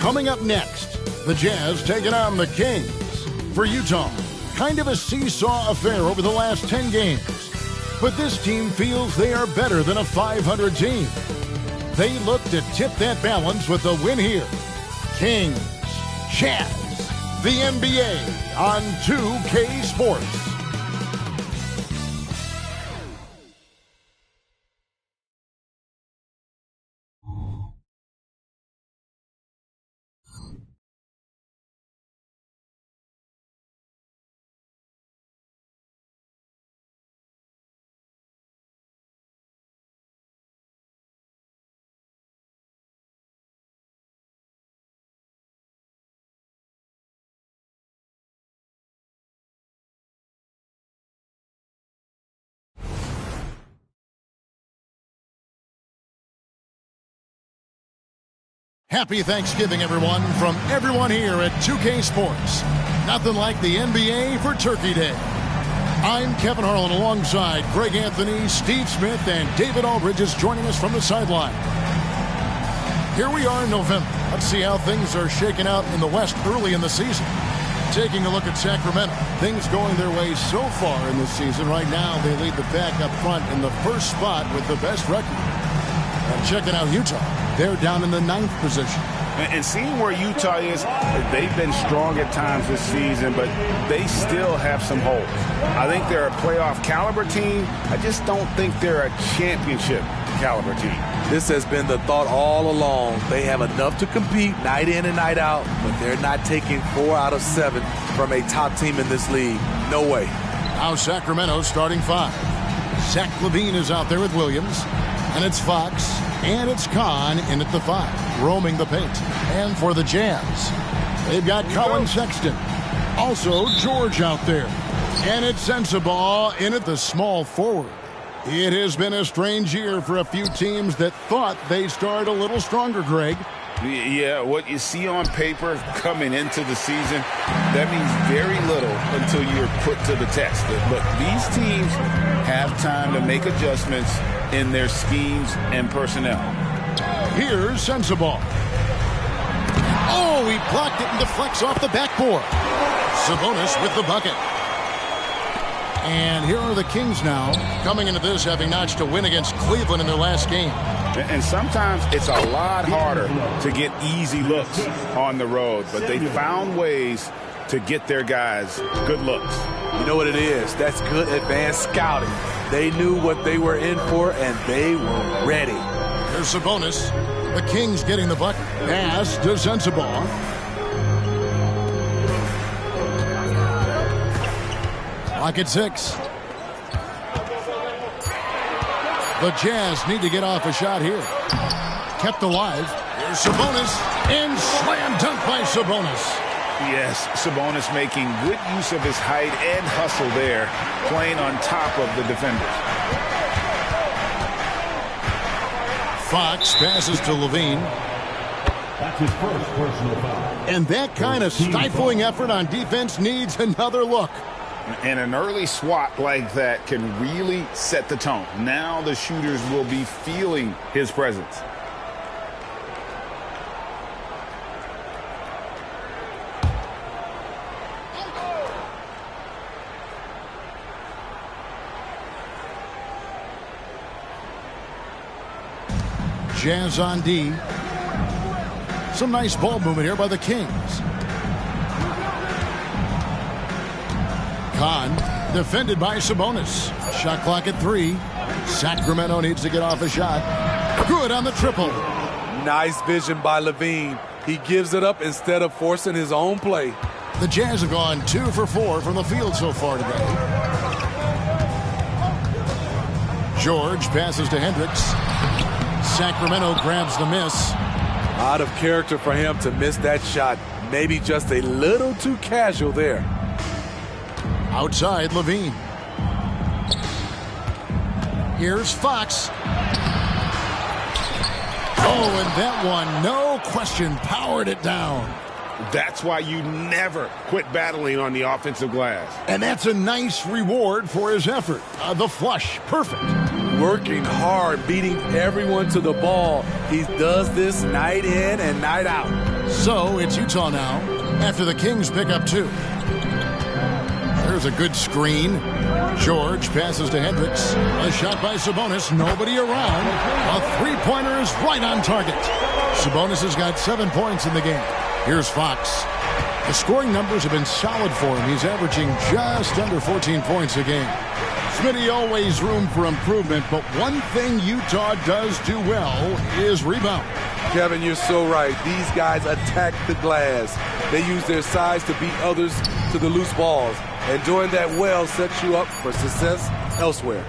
Coming up next, the Jazz taking on the Kings. For Utah, kind of a seesaw affair over the last 10 games. But this team feels they are better than a 500 team. They look to tip that balance with the win here. Kings, Jazz, the NBA on 2K Sports. Happy Thanksgiving, everyone, from everyone here at 2K Sports. Nothing like the NBA for Turkey Day. I'm Kevin Harlan alongside Greg Anthony, Steve Smith, and David Aldridge is joining us from the sideline. Here we are in November. Let's see how things are shaking out in the West early in the season. Taking a look at Sacramento. Things going their way so far in this season. Right now, they lead the pack up front in the first spot with the best record. And checking out Utah. They're down in the 9th position. And seeing where Utah is, they've been strong at times this season, but they still have some holes. I think they're a playoff caliber team. I just don't think they're a championship caliber team. This has been the thought all along. They have enough to compete night in and night out, but they're not taking 4 out of 7 from a top team in this league. No way. Now Sacramento starting 5. Zach LaVine is out there with Williams. And it's Fox, and it's Kahn in at the 5, roaming the paint. And for the Jazz, they've got Colin Sexton. Also, George out there. And it's Sensabaugh in at the small forward. It has been a strange year for a few teams that thought they started a little stronger, Greg. Yeah, what you see on paper coming into the season, that means very little until you're put to the test. Look, these teams have time to make adjustments in their schemes and personnel. Here's Sensabaugh. Oh, he blocked it and deflects off the backboard. Sabonis with the bucket. And here are the Kings now, coming into this having notched a win against Cleveland in their last game. And sometimes it's a lot harder to get easy looks on the road, but they found ways to get their guys good looks. You know what it is? That's good advanced scouting. They knew what they were in for, and they were ready. Here's Sabonis. The Kings getting the bucket. Pass to Sensabaugh. Clock at 6. The Jazz need to get off a shot here. Kept alive. Here's Sabonis. And slam dunk by Sabonis. Yes, Sabonis making good use of his height and hustle there, playing on top of the defenders. Fox passes to LaVine. That's his first personal foul. And that kind of stifling effort on defense needs another look. And an early swat like that can really set the tone. Now the shooters will be feeling his presence. Jazz on D. Some nice ball movement here by the Kings. Kahn, defended by Sabonis. Shot clock at 3. Sacramento needs to get off a shot. Good on the triple. Nice vision by LaVine. He gives it up instead of forcing his own play. The Jazz have gone 2 for 4 from the field so far today. George passes to Hendricks. Sacramento grabs the miss. Out of character for him to miss that shot. Maybe just a little too casual there. Outside, LaVine. Here's Fox. Oh, and that one, no question, powered it down. That's why you never quit battling on the offensive glass. And that's a nice reward for his effort. The flush, perfect. Working hard, beating everyone to the ball. He does this night in and night out. So it's Utah now after the Kings pick up 2. There's a good screen. George passes to Hendricks. A shot by Sabonis. Nobody around. A three-pointer is right on target. Sabonis has got 7 points in the game. Here's Fox. The scoring numbers have been solid for him. He's averaging just under 14 points a game. Smitty, always room for improvement, but one thing Utah does do well is rebound. Kevin, you're so right. These guys attack the glass. They use their size to beat others to the loose balls. And doing that well sets you up for success elsewhere.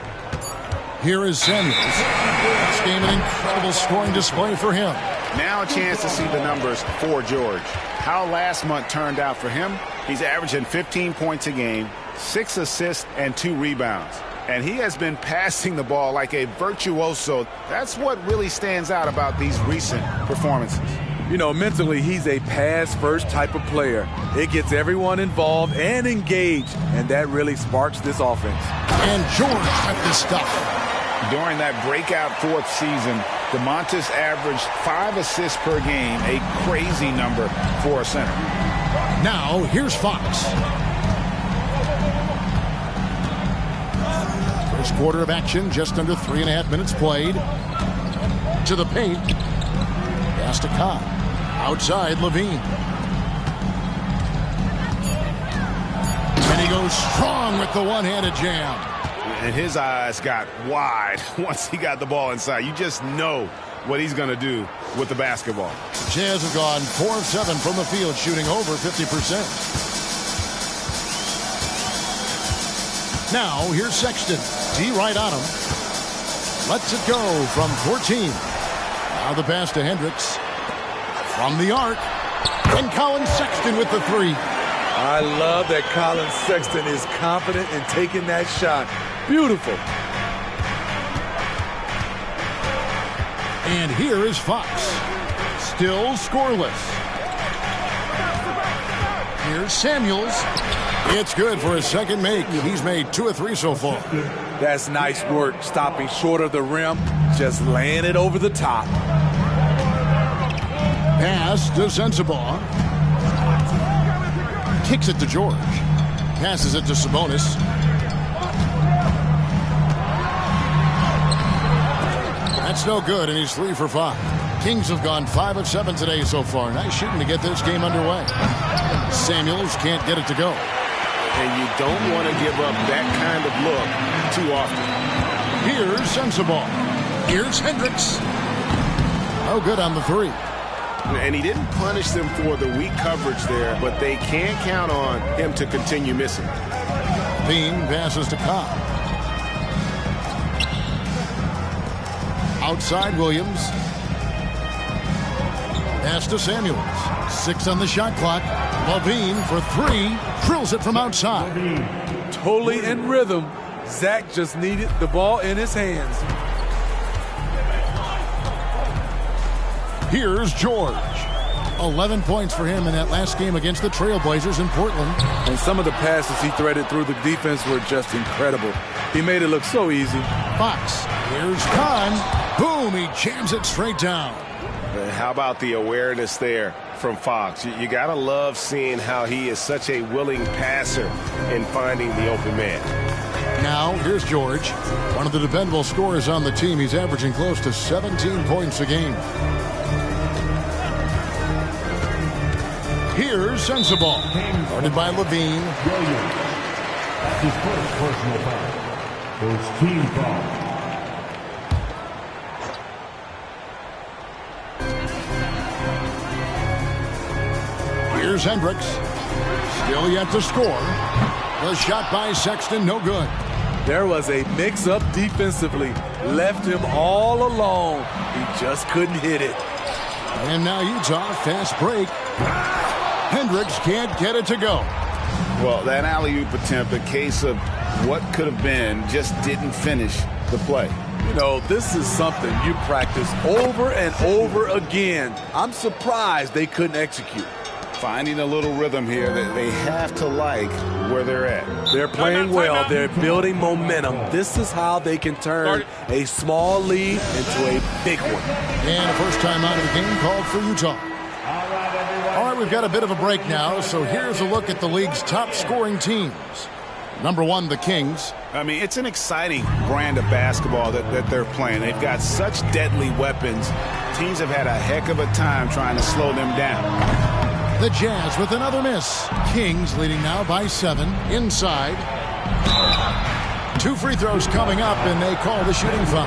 Here is Samuels. This game an incredible scoring display for him. Now a chance to see the numbers for George. How last month turned out for him? He's averaging 15 points a game, 6 assists, and 2 rebounds. And he has been passing the ball like a virtuoso. That's what really stands out about these recent performances. You know, mentally, he's a pass-first type of player. It gets everyone involved and engaged, and that really sparks this offense. And George got this stuff. During that breakout 4th season, DeMontis averaged 5 assists per game, a crazy number for a center. Now, here's Fox. First quarter of action, just under 3.5 minutes played. To the paint. Pass to Cobb. Outside, Levine. And he goes strong with the one-handed jam. And his eyes got wide once he got the ball inside. You just know what he's going to do with the basketball. Jazz have gone 4 of 7 from the field, shooting over 50%. Now, here's Sexton. D right on him. Lets it go from 14. Now the pass to Hendricks. From the arc. And Colin Sexton with the 3. I love that Colin Sexton is confident in taking that shot. Beautiful. And here is Fox. Still scoreless. Here's Samuels. It's good for his second make. He's made 2 of 3 so far. That's nice work, stopping short of the rim, just laying it over the top. Pass to Sensabaugh. Kicks it to George. Passes it to Sabonis. That's no good, and he's 3 for 5. Kings have gone 5 of 7 today so far. Nice shooting to get this game underway. Samuels can't get it to go. And you don't want to give up that kind of look too often. Here's Sensabaugh. Here's Hendricks. No good on the 3. And he didn't punish them for the weak coverage there, but they can't count on him to continue missing. Bean passes to Cobb. Outside Williams. Pass to Samuels. 6 on the shot clock. Levine for 3. Drills it from outside. Totally in rhythm. Zach just needed the ball in his hands. Here's George. 11 points for him in that last game against the Trailblazers in Portland. And some of the passes he threaded through the defense were just incredible. He made it look so easy. Fox. Here's Kahn. Boom, he jams it straight down. How about the awareness there from Fox? You got to love seeing how he is such a willing passer in finding the open man. Now, here's George. One of the dependable scorers on the team. He's averaging close to 17 points a game. Here's Sensabaugh. Guarded by Levine. Williams. That's his first personal foul. First team foul. Here's Hendricks. Still yet to score. The shot by Sexton, no good. There was a mix-up defensively. Left him all alone. He just couldn't hit it. And now Utah, fast break. Hendricks can't get it to go. Well, that alley-oop attempt, a case of what could have been, just didn't finish the play. You know, this is something you practice over and over again. I'm surprised they couldn't execute. Finding a little rhythm here that they have to like where they're at. They're playing well. They're building momentum. This is how they can turn a small lead into a big one. And a first time out of the game called for Utah. All right, we've got a bit of a break now, so here's a look at the league's top scoring teams. Number 1, the Kings. I mean, it's an exciting brand of basketball that they're playing. They've got such deadly weapons. Teams have had a heck of a time trying to slow them down. The Jazz with another miss. Kings leading now by 7. Inside. 2 free throws coming up, and they call the shooting foul.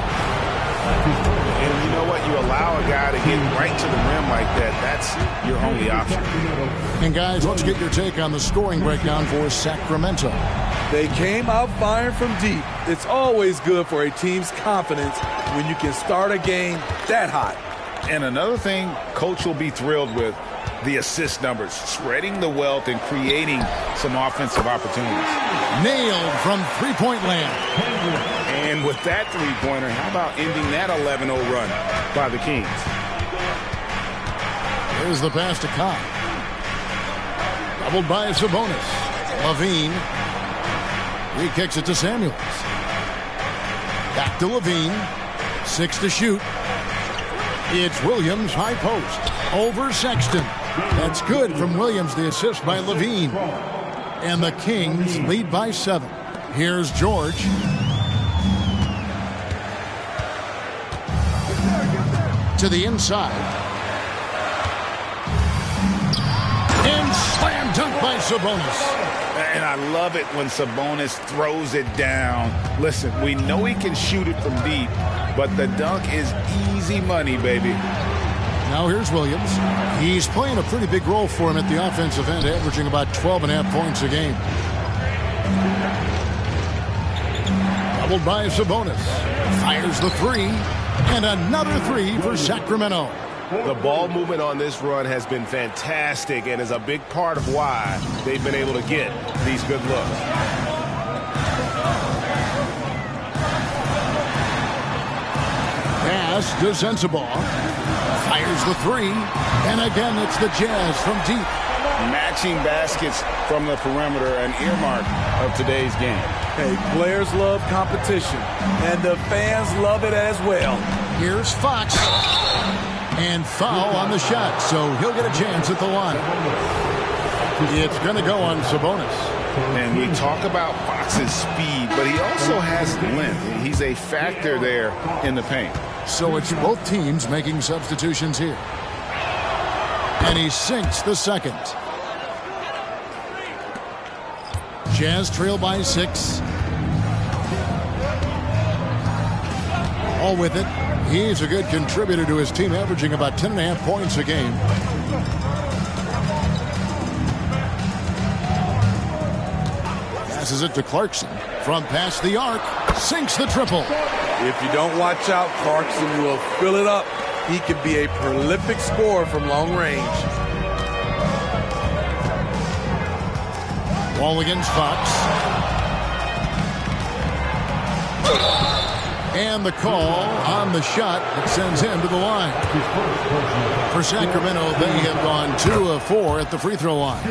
And you know what? You allow a guy to get right to the rim like that. That's your only option. And guys, let's get your take on the scoring breakdown for Sacramento. They came out firing from deep. It's always good for a team's confidence when you can start a game that hot. And another thing Coach will be thrilled with, the assist numbers, spreading the wealth and creating some offensive opportunities. Nailed from three-point land. And with that three-pointer, how about ending that 11-0 run by the Kings? Here's the pass to Cobb. Doubled by Sabonis. Levine. He kicks it to Samuels. Back to Levine. 6 to shoot. It's Williams, high post. Over Sexton. That's good from Williams, the assist by Levine. And the Kings lead by 7. Here's George. To the inside. And slam dunk by Sabonis. And I love it when Sabonis throws it down. Listen, we know he can shoot it from deep, but the dunk is easy money, baby. Now here's Williams. He's playing a pretty big role for him at the offensive end, averaging about 12.5 points a game. Doubled by Sabonis. Fires the 3. And another 3 for Sacramento. The ball movement on this run has been fantastic and is a big part of why they've been able to get these good looks. Pass to Sensabaugh. Fires the 3. And again, it's the Jazz from deep. Matching baskets from the perimeter, an earmark of today's game. Hey, players love competition, and the fans love it as well. Here's Fox. And foul on the shot, so he'll get a chance at the line. It's going to go on Sabonis. And we talk about Fox's speed, but he also has length. He's a factor there in the paint. So it's both teams making substitutions here. And he sinks the second. Jazz trail by 6. All with it. He's a good contributor to his team, averaging about 10.5 points a game. Passes it to Clarkson. From past the arc. Sinks the triple. If you don't watch out, Clarkson will fill it up. He can be a prolific scorer from long range. Ball against Fox. And the call on the shot that sends him to the line. For Sacramento, they have gone 2 of 4 at the free throw line.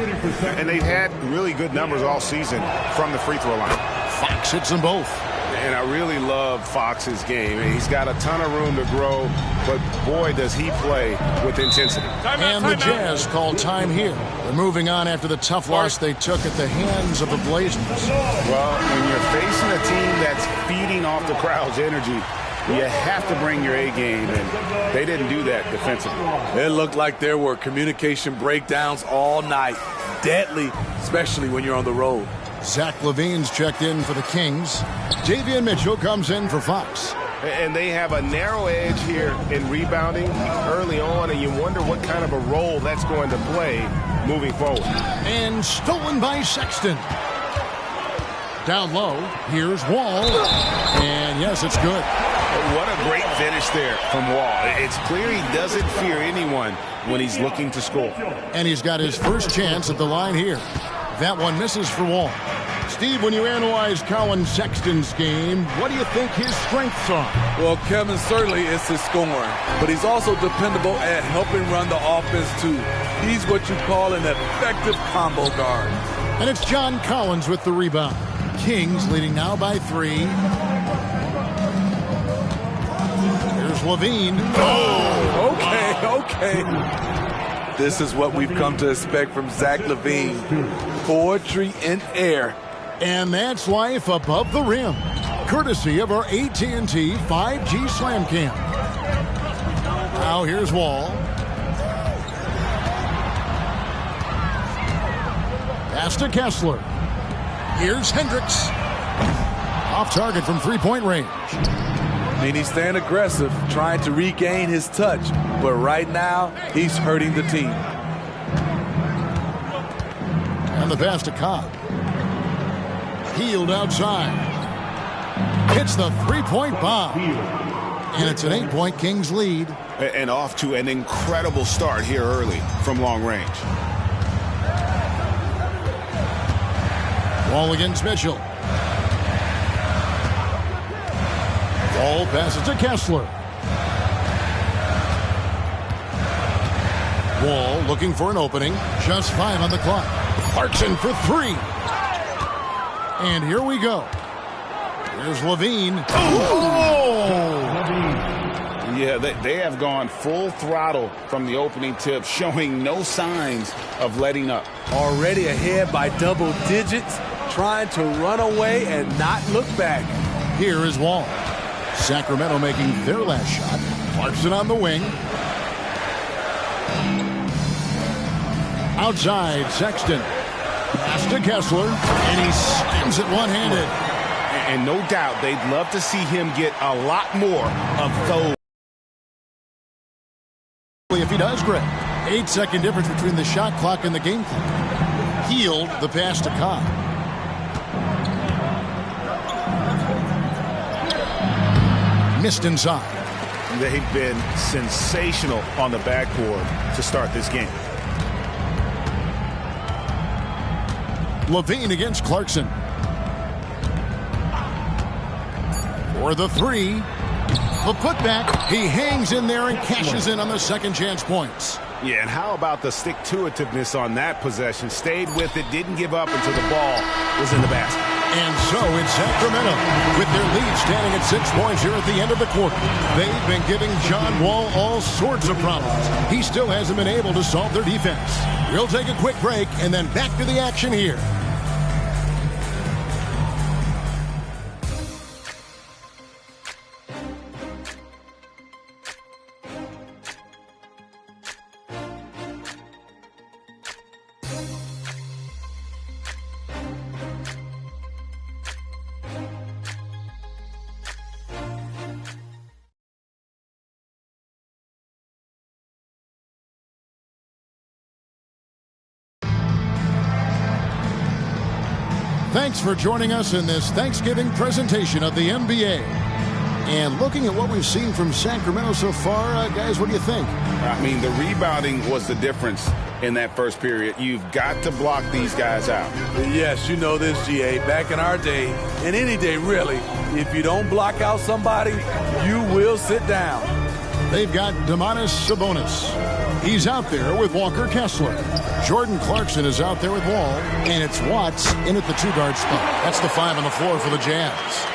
And they've had really good numbers all season from the free throw line. Fox hits them both. And I really love Fox's game. He's got a ton of room to grow, but boy, does he play with intensity. And the Jazz call time here. They're moving on after the tough loss they took at the hands of the Blazers. Well, when you're facing a team that's feeding off the crowd's energy, you have to bring your A game, and they didn't do that defensively. It looked like there were communication breakdowns all night. Deadly, especially when you're on the road. Zach LaVine's checked in for the Kings. Davion Mitchell comes in for Fox. And they have a narrow edge here in rebounding early on, and you wonder what kind of a role that's going to play moving forward. And stolen by Sexton. Down low, here's Wall. And yes, it's good. What a great finish there from Wall. It's clear he doesn't fear anyone when he's looking to score. And he's got his first chance at the line here. That one misses for Wall. Steve, when you analyze Colin Sexton's game, what do you think his strengths are? Well, Kevin, certainly it's his scoring, but he's also dependable at helping run the offense, too. He's what you call an effective combo guard. And it's John Collins with the rebound. Kings leading now by 3. Here's Levine. Oh, okay. This is what we've come to expect from Zach LaVine. Poetry in air. And that's life above the rim, courtesy of our AT&T 5G Slam Cam. Now here's Wall. Pass to Kessler. Here's Hendricks. Off target from three-point range. I mean, he's staying aggressive, trying to regain his touch. But right now, he's hurting the team. And the pass to Cobb. Healed outside. Hits the three-point bomb. And it's an 8-point Kings lead. And off to an incredible start here early from long range. Wall against Mitchell. Wall passes to Kessler. Wall looking for an opening. Just 5 on the clock. Clarkson for 3. And here we go. Here's LaVine. Oh! Yeah, they have gone full throttle from the opening tip, showing no signs of letting up. Already ahead by double digits, trying to run away and not look back. Here is Wall. Sacramento making their last shot. Clarkson on the wing. Outside, Sexton. Pass to Kessler, and he slams it one-handed. And no doubt they'd love to see him get a lot more of those. If he does, Greg. 8-second difference between the shot clock and the game clock. Healed the pass to Cobb. Missed inside. They've been sensational on the backboard to start this game. LaVine against Clarkson. For the 3. The putback. He hangs in there and cashes in on the second chance points. Yeah, and how about the stick-to-itiveness on that possession? Stayed with it, didn't give up until the ball was in the basket. And so it's Sacramento with their lead standing at 6 points here at the end of the quarter. They've been giving John Wall all sorts of problems. He still hasn't been able to solve their defense. We'll take a quick break and then back to the action here. Thanks for joining us in this Thanksgiving presentation of the NBA. And looking at what we've seen from Sacramento so far, guys, what do you think? I mean, the rebounding was the difference in that first period. You've got to block these guys out. Yes, you know this, GA. Back in our day, and any day really, if you don't block out somebody, you will sit down. They've got Domantas Sabonis. He's out there with Walker Kessler. Jordan Clarkson is out there with Wall. And it's Watts in at the 2-guard spot. That's the 5 on the floor for the Jazz.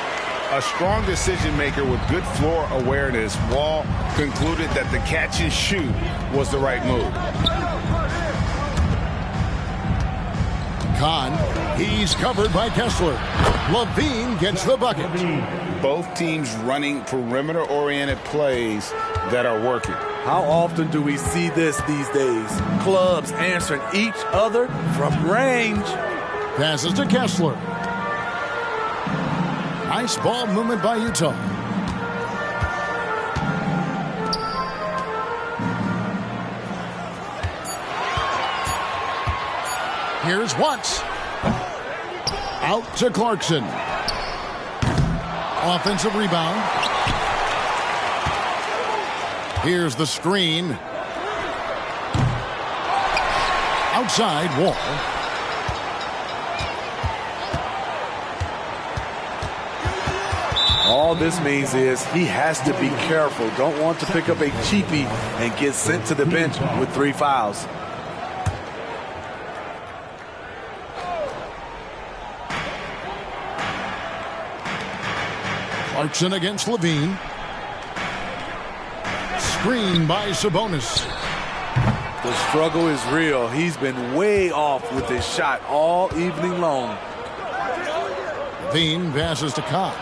A strong decision maker with good floor awareness. Wall concluded that the catch and shoot was the right move. Kahn, he's covered by Kessler. LaVine gets the bucket. Both teams running perimeter-oriented plays that are working. How often do we see this these days? Clubs answering each other from range. Passes to Kessler. Nice ball movement by Utah. Here's Watts. Out to Clarkson. Offensive rebound. Here's the screen. Outside, Wall. All this means is he has to be careful. Don't want to pick up a cheapie and get sent to the bench with 3 fouls. Clarkson against LaVine. Screen by Sabonis. The struggle is real. He's been way off with his shot all evening long. Bean passes to Cobb.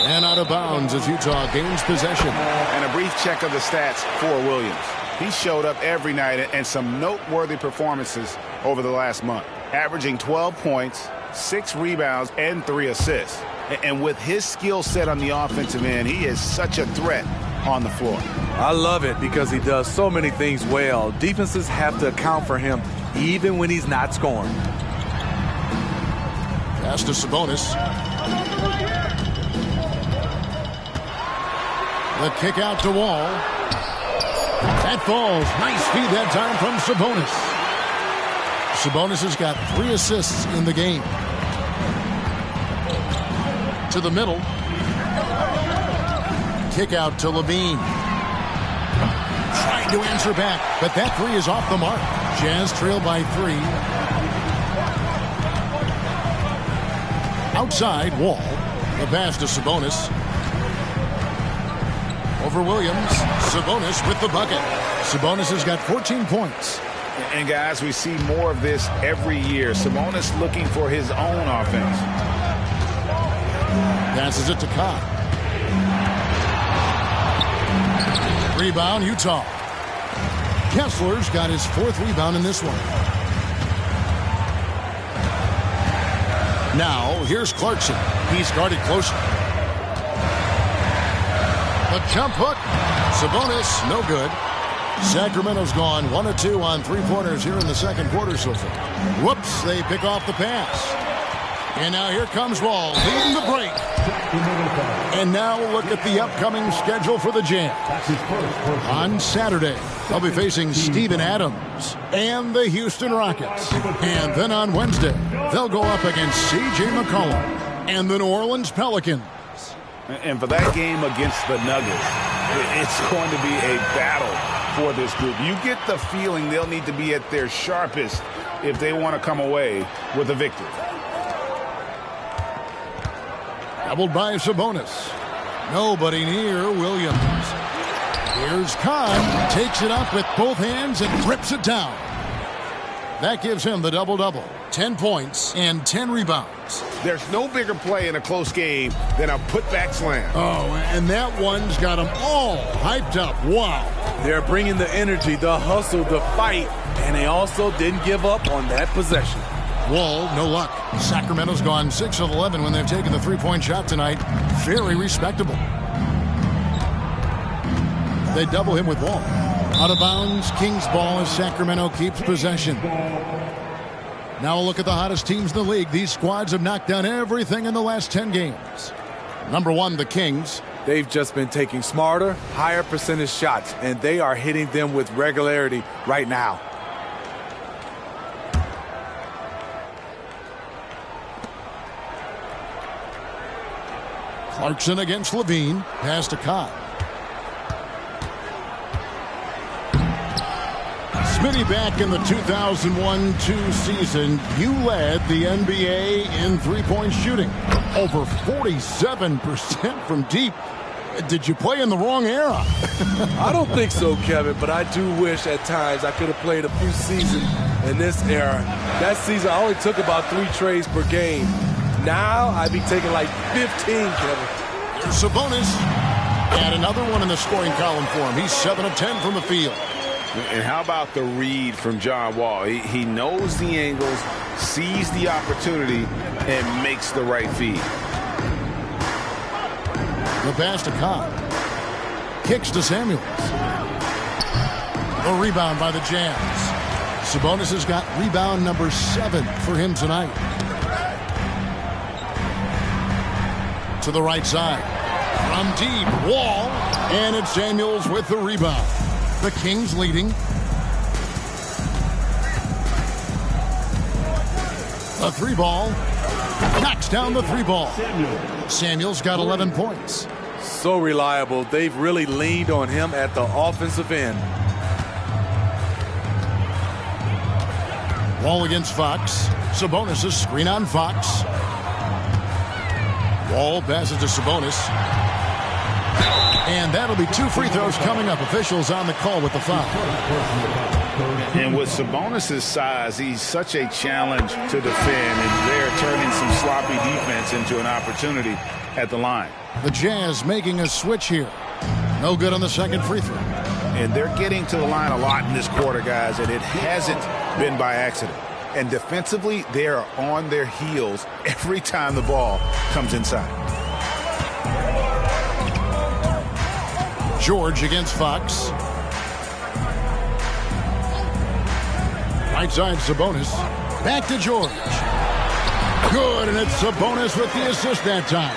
And out of bounds as Utah gains possession. And a brief check of the stats for Williams. He showed up every night and some noteworthy performances over the last month. Averaging 12 points, 6 rebounds, and 3 assists. And with his skill set on the offensive end, he is such a threat on the floor. I love it because he does so many things well. Defenses have to account for him even when he's not scoring. Pass to Sabonis. The kick out to Wall. That falls. Nice feed that time from Sabonis. Sabonis has got 3 assists in the game. To the middle. Kick out to Levine. Trying to answer back, but that 3 is off the mark. Jazz trail by 3. Outside, Wall. The pass to Sabonis. Over Williams. Sabonis with the bucket. Sabonis has got 14 points. And guys, we see more of this every year. Sabonis looking for his own offense. Passes it to Cobb. Rebound, Utah. Kessler's got his 4th rebound in this one. Now, here's Clarkson. He's guarded closely. A jump hook. Sabonis, no good. Sacramento's gone 1 of 2 on 3-pointers here in the second quarter so far. Whoops, they pick off the pass. And now here comes Wall, leading the break. And now look at the upcoming schedule for the Jazz. On Saturday, they'll be facing Steven Adams and the Houston Rockets. And then on Wednesday, they'll go up against C.J. McCollum and the New Orleans Pelicans. And for that game against the Nuggets, it's going to be a battle for this group. You get the feeling they'll need to be at their sharpest if they want to come away with a victory. Doubled by Sabonis. Nobody near Williams. Here's Kahn. Takes it up with both hands and rips it down. That gives him the double-double. 10 points and 10 rebounds. There's no bigger play in a close game than a putback slam. Oh, and that one's got them all hyped up. Wow. They're bringing the energy, the hustle, the fight, and they also didn't give up on that possession. Wall, no luck. Sacramento's gone 6 of 11 when they've taken the 3-point shot tonight. Very respectable. They double him with Wall. Out of bounds, Kings ball as Sacramento keeps possession. Now a look at the hottest teams in the league. These squads have knocked down everything in the last 10 games. Number 1, the Kings. They've just been taking smarter, higher percentage shots, and they are hitting them with regularity right now. Clarkson against Levine. Pass to Cobb. Smitty, back in the 2001-2 season, you led the NBA in three-point shooting. Over 47% from deep. Did you play in the wrong era? I don't think so, Kevin, but I do wish at times I could have played a few seasons in this era. That season, I only took about 3 trades per game. Now, I'd be taking like 15, Kevin. There's Sabonis. And another one in the scoring column for him. He's 7 of 10 from the field. And how about the read from John Wall? He knows the angles, sees the opportunity, and makes the right feed. The pass to Cobb. Kicks to Samuels. A rebound by the Jazz. Sabonis has got rebound number 7 for him tonight. To the right side. From deep, Wall. And it's Samuels with the rebound. The Kings leading. A 3-ball. Knocks down the 3-ball. Samuels got 11 points. So reliable. They've really leaned on him at the offensive end. Wall against Fox. Sabonis' screen on Fox. Wall passes to Sabonis. And that'll be 2 free throws coming up. Officials on the call with the foul. And with Sabonis' size, he's such a challenge to defend, and they're turning some sloppy defense into an opportunity at the line. The Jazz making a switch here. No good on the second free throw. And they're getting to the line a lot in this quarter, guys, and it hasn't been by accident. And defensively, they are on their heels every time the ball comes inside. George against Fox. Right side, Sabonis. Back to George. Good, and it's Sabonis with the assist that time.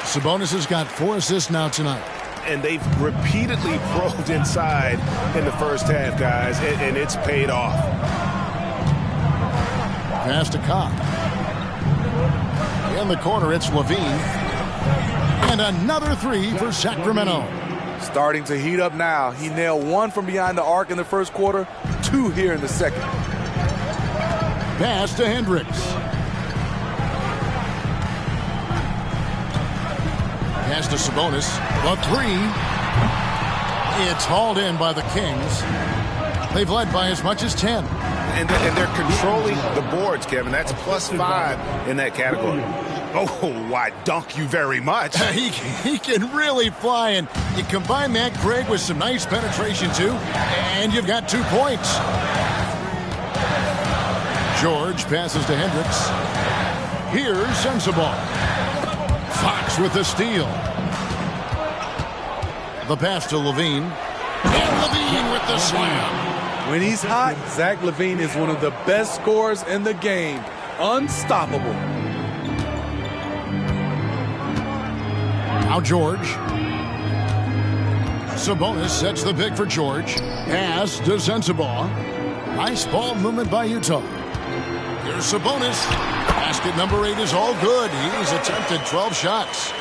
Sabonis has got 4 assists now tonight. And they've repeatedly probed inside in the first half, guys, and it's paid off. Pass to Cobb. In the corner, it's Levine. And another 3 for Sacramento. Starting to heat up now. He nailed 1 from behind the arc in the first quarter, 2 here in the second. Pass to Hendricks. Pass to Sabonis. The 3. It's hauled in by the Kings. They've led by as much as 10. And they're controlling the boards, Kevin. That's +5 in that category. Oh, why, dunk you very much. He can really fly, and you combine that, Greg, with some nice penetration, too, and you've got 2 points. George passes to Hendricks. Here's Sensabaugh. Fox with the steal. The pass to Levine. And Levine with the slam. When he's hot, Zach LaVine is one of the best scorers in the game. Unstoppable. Now George. Sabonis sets the pick for George. Pass to Sensabaugh. Nice ball movement by Utah. Here's Sabonis. Basket number 8 is all good. He's attempted 12 shots.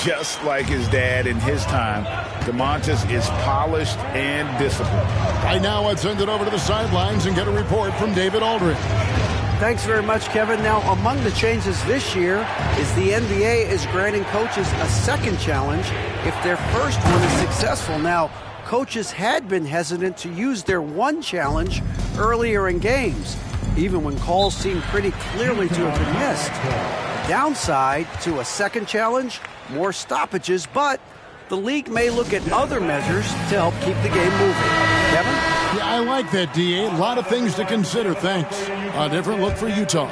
Just like his dad in his time, Domantas is polished and disciplined. Right now, let's send it over to the sidelines and get a report from David Aldridge. Thanks very much, Kevin. Now, among the changes this year is the NBA is granting coaches a second challenge if their first one is successful. Now, coaches had been hesitant to use their one challenge earlier in games, even when calls seemed pretty clearly to have been missed. Downside to a second challenge, more stoppages, but the league may look at other measures to help keep the game moving. Kevin? Yeah, I like that, D.A. A lot of things to consider, thanks. A different look for Utah.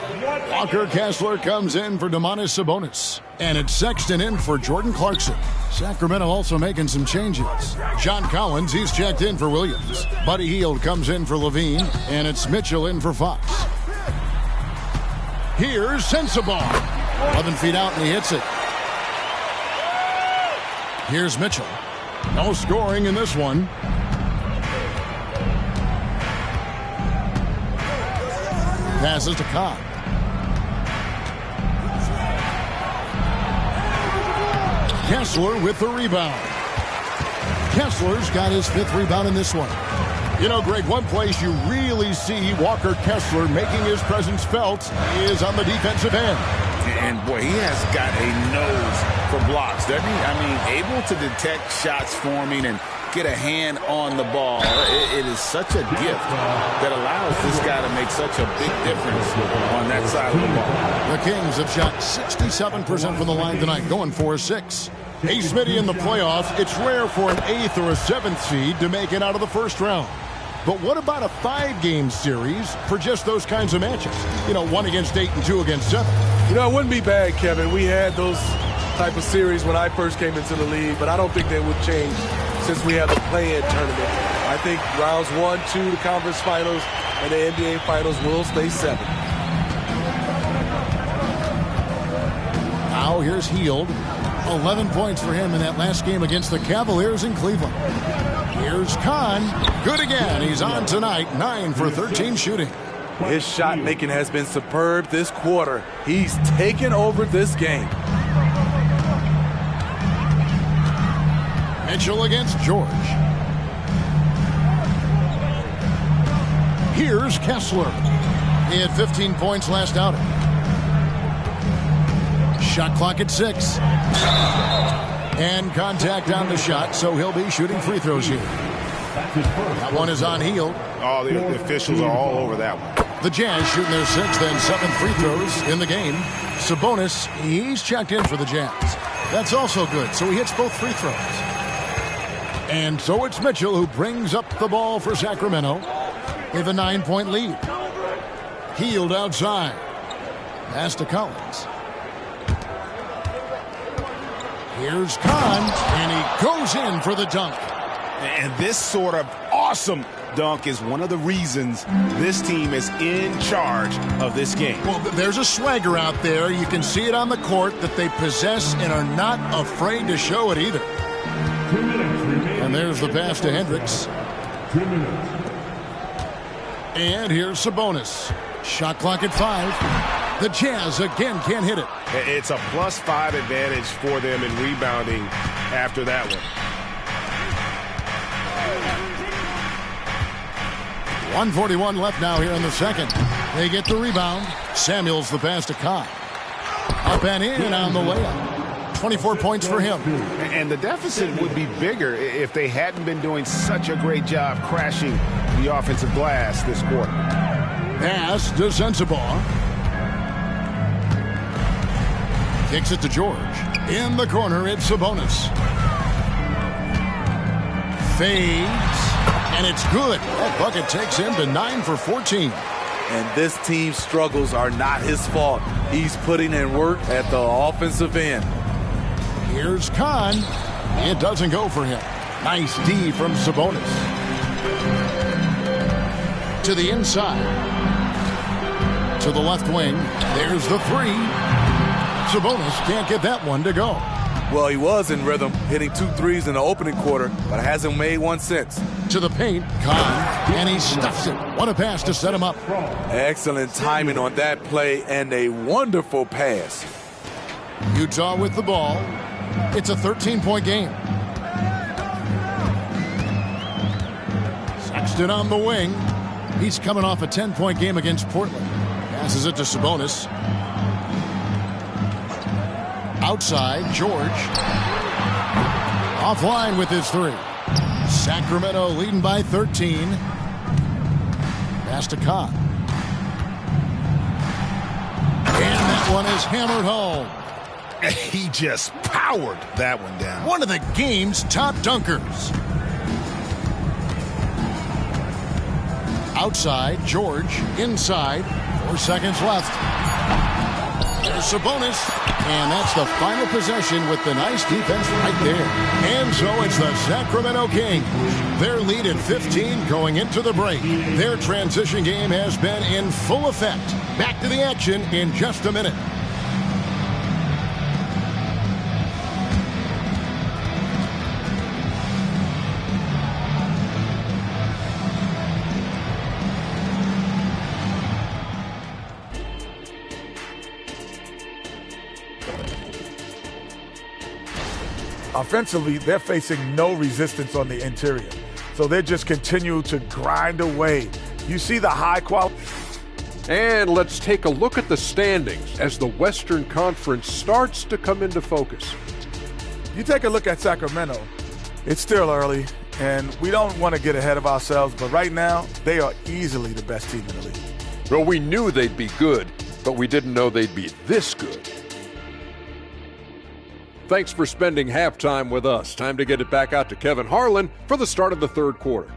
Walker Kessler comes in for Domantas Sabonis. And it's Sexton in for Jordan Clarkson. Sacramento also making some changes. John Collins, he's checked in for Williams. Buddy Hield comes in for Levine. And it's Mitchell in for Fox. Here's Sensabaugh. 11 feet out, and he hits it. Here's Mitchell. No scoring in this one. Passes to Cobb. Kessler with the rebound. Kessler's got his 5th rebound in this one. You know, Greg, one place you really see Walker Kessler making his presence felt is on the defensive end. And, boy, he has got a nose for blocks, doesn't he? I mean, able to detect shots forming and get a hand on the ball. It is such a gift that allows this guy to make such a big difference on that side of the ball. The Kings have shot 67% from the line tonight, going 4-6. Hey, Smitty, in the playoffs, it's rare for an 8th or a 7th seed to make it out of the first round. But what about a 5-game series for just those kinds of matches? You know, 1 against 8 and 2 against 7. You know, it wouldn't be bad, Kevin. We had those type of series when I first came into the league, but I don't think they would change since we have the play-in tournament. I think rounds 1, 2, the conference finals, and the NBA finals will stay 7. Now here's Hield. 11 points for him in that last game against the Cavaliers in Cleveland. Here's Kahn. Good again. He's on tonight. 9 for 13 shooting. His shot making has been superb this quarter. He's taken over this game. Mitchell against George. Here's Kessler. He had 15 points last outing. Shot clock at 6. And contact on the shot, so he'll be shooting free throws here. That one is on Hield. Oh, the officials are all over that one. The Jazz shooting their 6th and 7th free throws in the game. Sabonis, he's checked in for the Jazz. That's also good, so he hits both free throws. And so it's Mitchell who brings up the ball for Sacramento. They have a 9-point lead. Hield outside. Pass to Collins. Here's Kahn, and he goes in for the dunk. And this sort of awesome dunk is one of the reasons this team is in charge of this game. Well, there's a swagger out there. You can see it on the court that they possess and are not afraid to show it either. 2 minutes remaining. And there's the pass to Hendricks. 2 minutes. And here's Sabonis. Shot clock at 5. The Jazz again can't hit it. It's a +5 advantage for them in rebounding after that one. 1:41 left now here in the second. They get the rebound. Samuels the pass to Kahn. Up and in on the layup. 24 points for him. And the deficit would be bigger if they hadn't been doing such a great job crashing the offensive glass this quarter. Pass to Sensabaugh. Kicks it to George. In the corner, it's Sabonis. Fades. And it's good. That bucket takes him to 9 for 14. And this team's struggles are not his fault. He's putting in work at the offensive end. Here's Kahn. It doesn't go for him. Nice D from Sabonis. To the inside. To the left wing. There's the 3. Sabonis can't get that one to go. Well, he was in rhythm, hitting 2 threes in the opening quarter, but hasn't made one since. To the paint, Kahn, and he stuffs it. What a pass to set him up. Excellent timing on that play and a wonderful pass. Utah with the ball. It's a 13-point game. Sexton on the wing. He's coming off a 10-point game against Portland. Passes it to Sabonis. Outside, George. Offline with his 3. Sacramento leading by 13. Pass to Kahn. And that one is hammered home. He just powered that one down. One of the game's top dunkers. Outside, George. Inside. 4 seconds left. There's Sabonis. And that's the final possession with the nice defense right there. And so it's the Sacramento Kings. Their lead at 15 going into the break. Their transition game has been in full effect. Back to the action in just a minute. Offensively, they're facing no resistance on the interior. So they just continue to grind away. You see the high quality. And let's take a look at the standings as the Western Conference starts to come into focus. You take a look at Sacramento, it's still early, and we don't want to get ahead of ourselves, but right now, they are easily the best team in the league. Well, we knew they'd be good, but we didn't know they'd be this good. Thanks for spending halftime with us. Time to get it back out to Kevin Harlan for the start of the third quarter.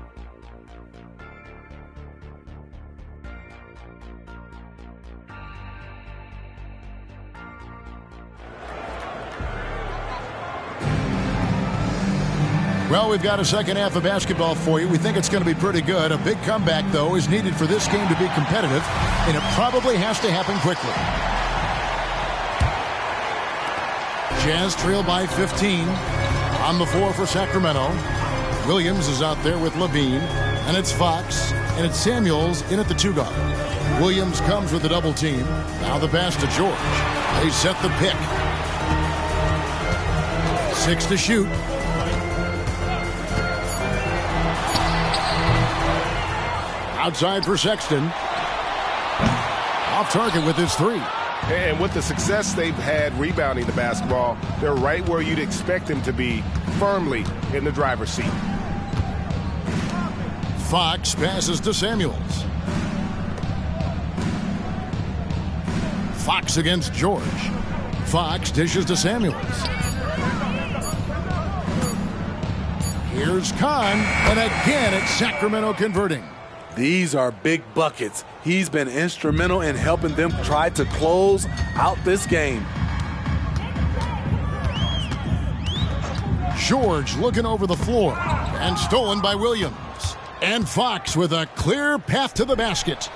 Well, we've got a second half of basketball for you. We think it's going to be pretty good. A big comeback, though, is needed for this game to be competitive, and it probably has to happen quickly. Jazz trail by 15. On the floor for Sacramento. Williams is out there with Levine. And it's Fox. And it's Samuels in at the 2-guard. Williams comes with the double team. Now the pass to George. They set the pick. 6 to shoot. Outside for Sexton. Off target with his 3. And with the success they've had rebounding the basketball, they're right where you'd expect them to be, firmly in the driver's seat. Fox passes to Samuels. Fox against George. Fox dishes to Samuels. Here's Kahn, and again it's Sacramento converting. These are big buckets. He's been instrumental in helping them try to close out this game. George looking over the floor, and stolen by Williams. And Fox with a clear path to the basket.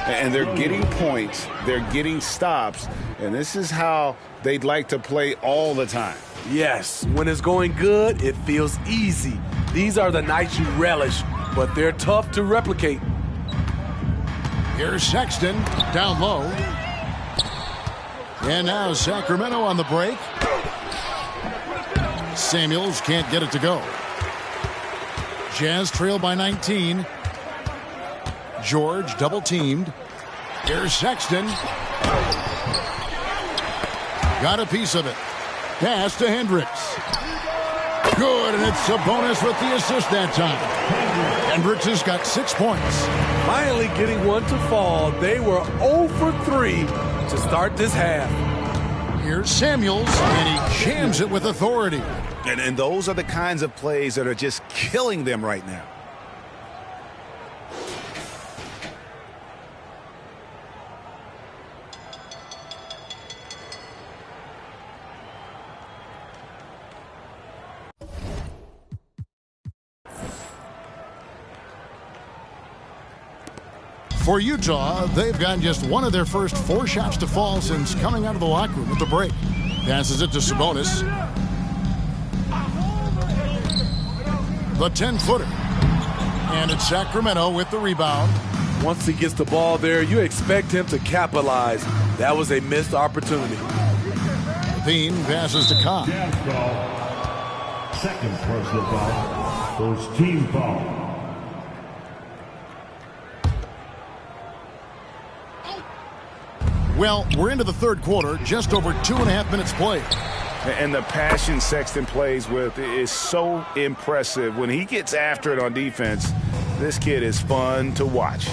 And they're getting points, they're getting stops, and this is how they'd like to play all the time. Yes, when it's going good, it feels easy. These are the nights you relish, but they're tough to replicate. Here's Sexton down low. And now Sacramento on the break. Samuels can't get it to go. Jazz trail by 19. George double teamed. Here's Sexton. Got a piece of it. Pass to Hendricks. Good, and it's Sabonis with the assist that time. Hendricks has got 6 points. Finally getting one to fall. They were 0 for 3 to start this half. Here's Samuels, and he jams it with authority. And those are the kinds of plays that are just killing them right now. For Utah, they've gotten just one of their first 4 shots to fall since coming out of the locker room at the break. Passes it to Sabonis. The 10-footer. And it's Sacramento with the rebound. Once he gets the ball there, you expect him to capitalize. That was a missed opportunity. Levine passes to Kahn. Second personal foul. First team foul. Well, we're into the third quarter, just over 2.5 minutes played. And the passion Sexton plays with is so impressive. When he gets after it on defense, this kid is fun to watch.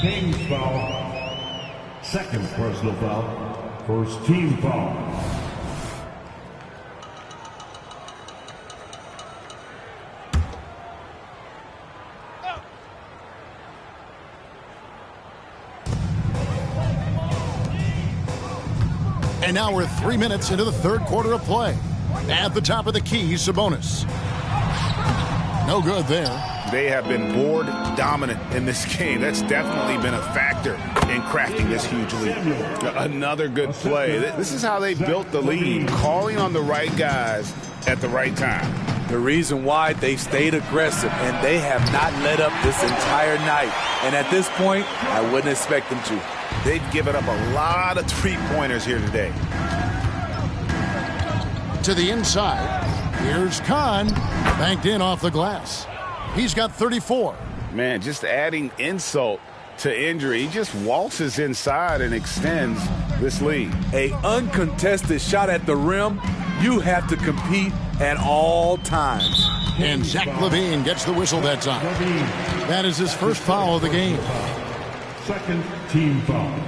Kings foul. Second personal foul. First team foul. And now we're 3 minutes into the third quarter of play. At the top of the key, Sabonis. No good there. They have been board dominant in this game. That's definitely been a factor in crafting this huge lead. Another good play. This is how they built the lead, calling on the right guys at the right time. The reason why they've stayed aggressive, and they have not let up this entire night. And at this point, I wouldn't expect them to. They've given up a lot of three-pointers here today. To the inside. Here's Kahn. Banked in off the glass. He's got 34. Man, just adding insult to injury. He just waltzes inside and extends this lead. An uncontested shot at the rim. You have to compete at all times. And Zach LaVine gets the whistle that time. That is his first foul of the game. Second team foul.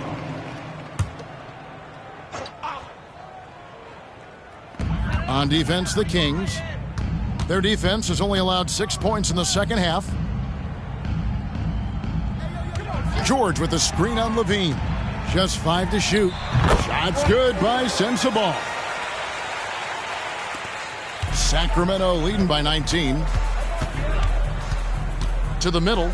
On defense, the Kings. Their defense has only allowed 6 points in the second half. George with the screen on LaVine. Just 5 to shoot. Shot's good by Sensabaugh. Sacramento leading by 19. To the middle.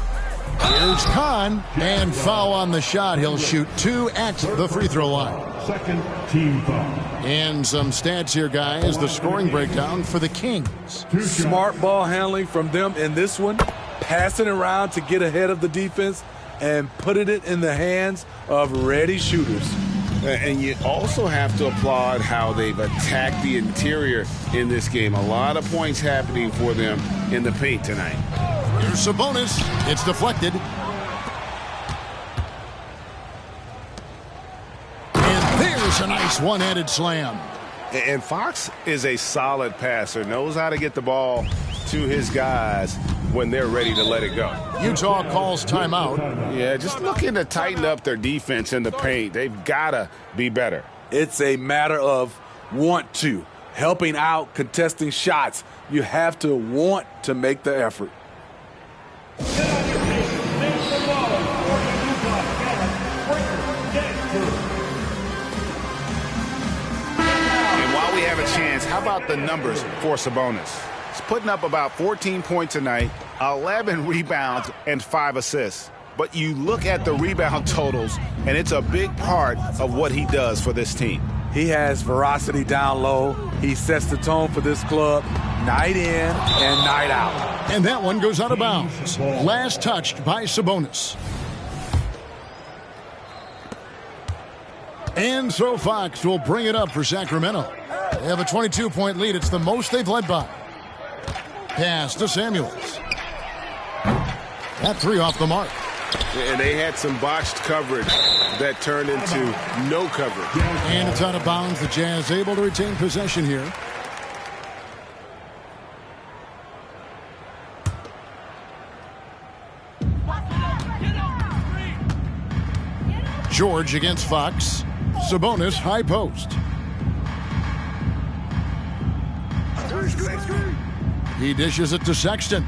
Here's Kahn. And foul on the shot. He'll shoot 2 at the free throw line. Second team foul. And some stats here, guys. The scoring breakdown for the Kings. Smart ball handling from them in this one. Passing around to get ahead of the defense and putting it in the hands of ready shooters. And you also have to applaud how they've attacked the interior in this game. A lot of points happening for them in the paint tonight. Here's Sabonis. It's deflected. It's a nice one-handed slam. And Fox is a solid passer, knows how to get the ball to his guys when they're ready to let it go. Utah calls timeout. Yeah, just looking to tighten up their defense in the paint. They've got to be better. It's a matter of want to. Helping out, contesting shots. You have to want to make the effort. And while we have a chance, how about the numbers for Sabonis? He's putting up about 14 points a night, 11 rebounds, and 5 assists. But you look at the rebound totals, and it's a big part of what he does for this team. He has veracity down low. He sets the tone for this club night in and night out. And that one goes out of bounds. Last touched by Sabonis. And so Fox will bring it up for Sacramento. They have a 22-point lead. It's the most they've led by. Pass to Samuels. That three off the mark. And they had some botched coverage that turned into no coverage. And it's out of bounds. The Jazz able to retain possession here. George against Fox. Sabonis high post. He dishes it to Sexton.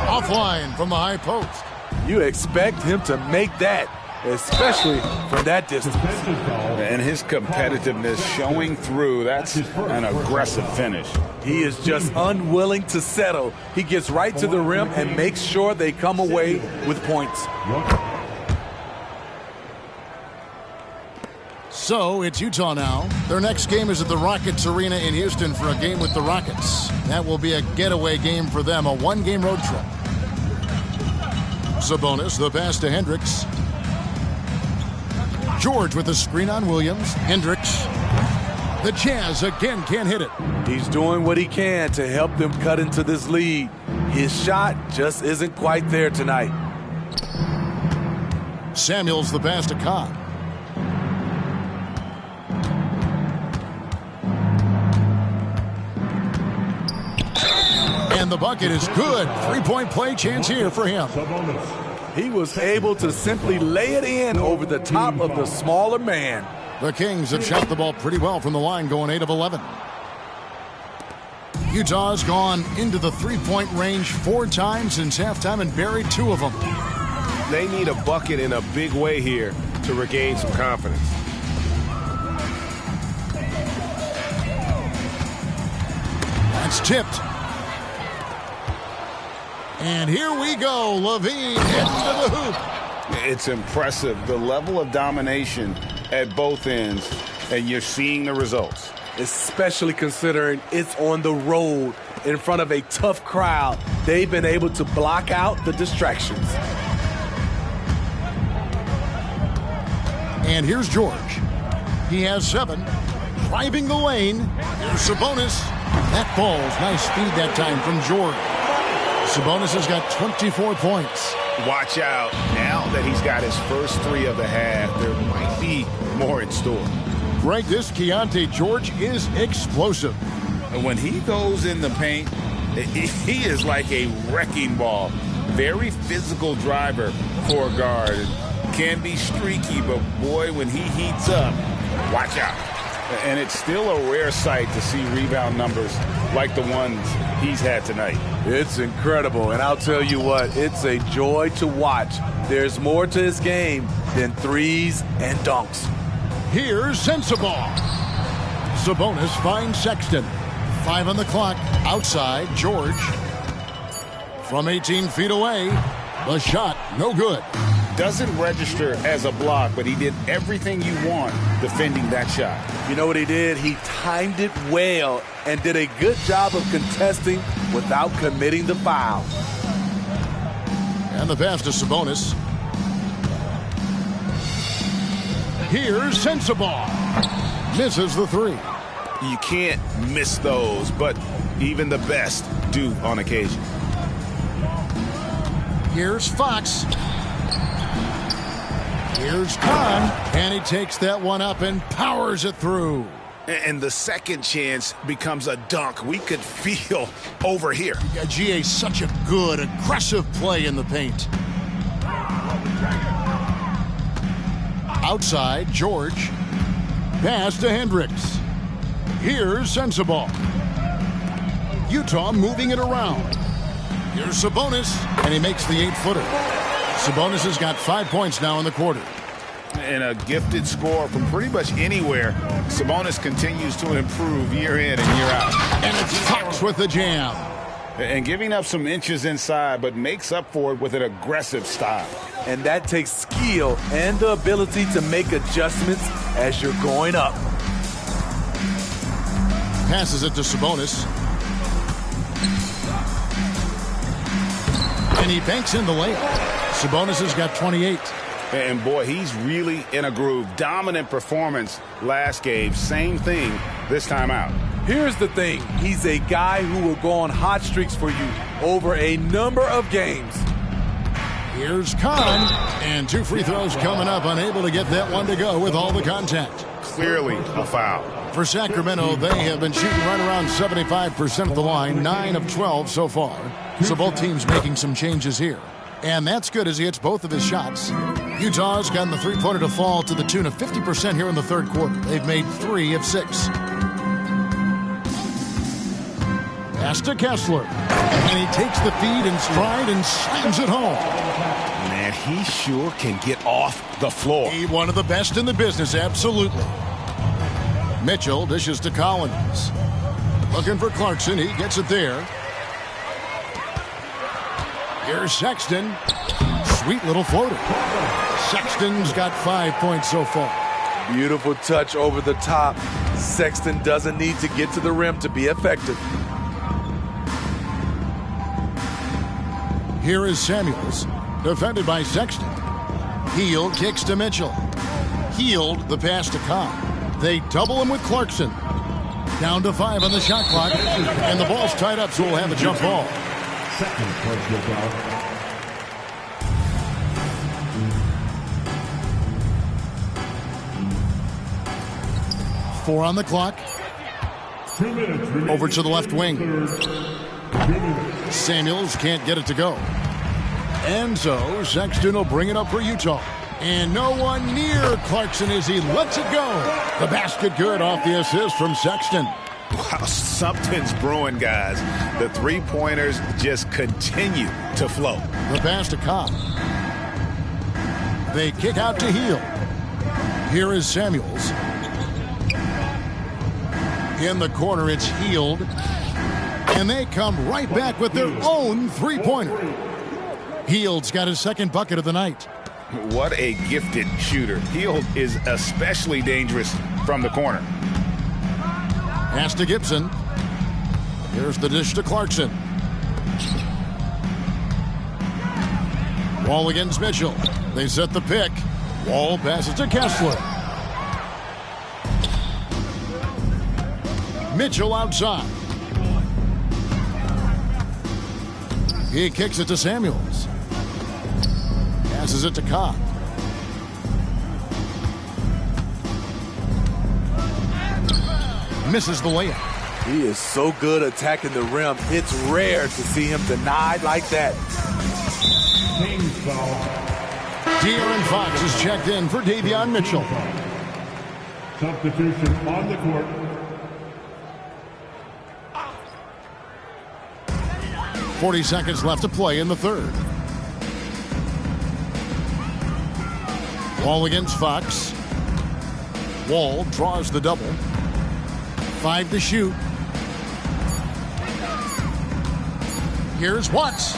Offline from the high post. You expect him to make that, especially from that distance. And his competitiveness showing through. That's an aggressive finish. He is just unwilling to settle. He gets right to the rim and makes sure they come away with points. So it's Utah now. Their next game is at the Rockets Arena in Houston for a game with the Rockets. That will be a getaway game for them, a one-game road trip. Sabonis, the pass to Hendricks. George with the screen on Williams. Hendricks. The Jazz again can't hit it. He's doing what he can to help them cut into this lead. His shot just isn't quite there tonight. Samuels, the pass to Cobb. And the bucket is good. Three-point play chance here for him. He was able to simply lay it in over the top of the smaller man. The Kings have shot the ball pretty well from the line, going 8 of 11. Utah's gone into the three-point range 4 times since halftime and buried 2 of them. They need a bucket in a big way here to regain some confidence. That's tipped. And here we go. LaVine into the hoop. It's impressive, the level of domination at both ends, and you're seeing the results. Especially considering it's on the road in front of a tough crowd. They've been able to block out the distractions. And here's George. He has 7. Driving the lane. Here's Sabonis. That ball's nice speed that time from George. Sabonis has got 24 points. Watch out. Now that he's got his first 3 of the half, there might be more in store. Greg, this Keontae George is explosive. And when he goes in the paint, he is like a wrecking ball. Very physical driver for a guard. Can be streaky, but boy, when he heats up, watch out. And it's still a rare sight to see rebound numbers like the ones he's had tonight. It's incredible, and I'll tell you what, it's a joy to watch. There's more to his game than threes and dunks. Here's Sensabaugh. Sabonis finds Sexton. 5 on the clock. Outside, George. From 18 feet away, the shot, no good. Doesn't register as a block, but he did everything you want defending that shot. You know what he did? He timed it well and did a good job of contesting without committing the foul. And the pass to Sabonis. Here's Sensabaugh. Misses the 3. You can't miss those, but even the best do on occasion. Here's Kahn, and he takes that one up and powers it through. And the second chance becomes a dunk we could feel over here. Yeah, GA, such a good, aggressive play in the paint. Outside, George. Pass to Hendricks. Here's Sensabaugh. Utah moving it around. Here's Sabonis, and he makes the 8-footer. Sabonis has got 5 points now in the quarter. And a gifted scorer from pretty much anywhere. Sabonis continues to improve year in and year out. And it's Fox with the jam. And giving up some inches inside, but makes up for it with an aggressive style. And that takes skill and the ability to make adjustments as you're going up. Passes it to Sabonis. And he banks in the layup. Sabonis has got 28. And boy, he's really in a groove. Dominant performance last game. Same thing this time out. Here's the thing. He's a guy who will go on hot streaks for you over a number of games. Here's Kahn. And 2 free throws coming up. Unable to get that one to go with all the contact. Clearly a foul. For Sacramento, they have been shooting right around 75% of the line. 9 of 12 so far. So both teams making some changes here. And that's good as he hits both of his shots. Utah's gotten the three-pointer to fall to the tune of 50% here in the third quarter. They've made 3 of 6. Pass to Kessler. And he takes the feed in stride and slams it home. Man, he sure can get off the floor. He's one of the best in the business, absolutely. Mitchell dishes to Collins. Looking for Clarkson. He gets it there. Here's Sexton. Sweet little floater. Sexton's got 5 points so far. Beautiful touch over the top. Sexton doesn't need to get to the rim to be effective. Here is Samuels, defended by Sexton. Hield kicks to Mitchell. Hield the pass to Kahn. They double him with Clarkson. Down to 5 on the shot clock, and the ball's tied up, so we'll have a jump ball. Second personal foul. Four on the clock. 2 minutes remaining. Over to the left wing. Samuels can't get it to go. And so Sexton will bring it up for Utah. And no one near Clarkson as he lets it go. The basket good off the assist from Sexton. Wow, something's brewing, guys. The three-pointers just continue to flow. The pass to Cobb. They kick out to Hield. Here is Samuels. In the corner, it's Hield. And they come right back with their own three-pointer. Hield's got his second bucket of the night. What a gifted shooter. Hield is especially dangerous from the corner. Pass to Gibson. Here's the dish to Clarkson. Wall against Mitchell. They set the pick. Wall passes to Kessler. Mitchell outside. He kicks it to Samuels. Passes it to Cobb. Misses the layup. He is so good attacking the rim. It's rare to see him denied like that. Team foul. De'Aaron Fox is checked in for Davion Mitchell. Substitution on the court. .40 seconds left to play in the third. Wall against Fox. Wall draws the double. 5 to shoot. Here's Watts.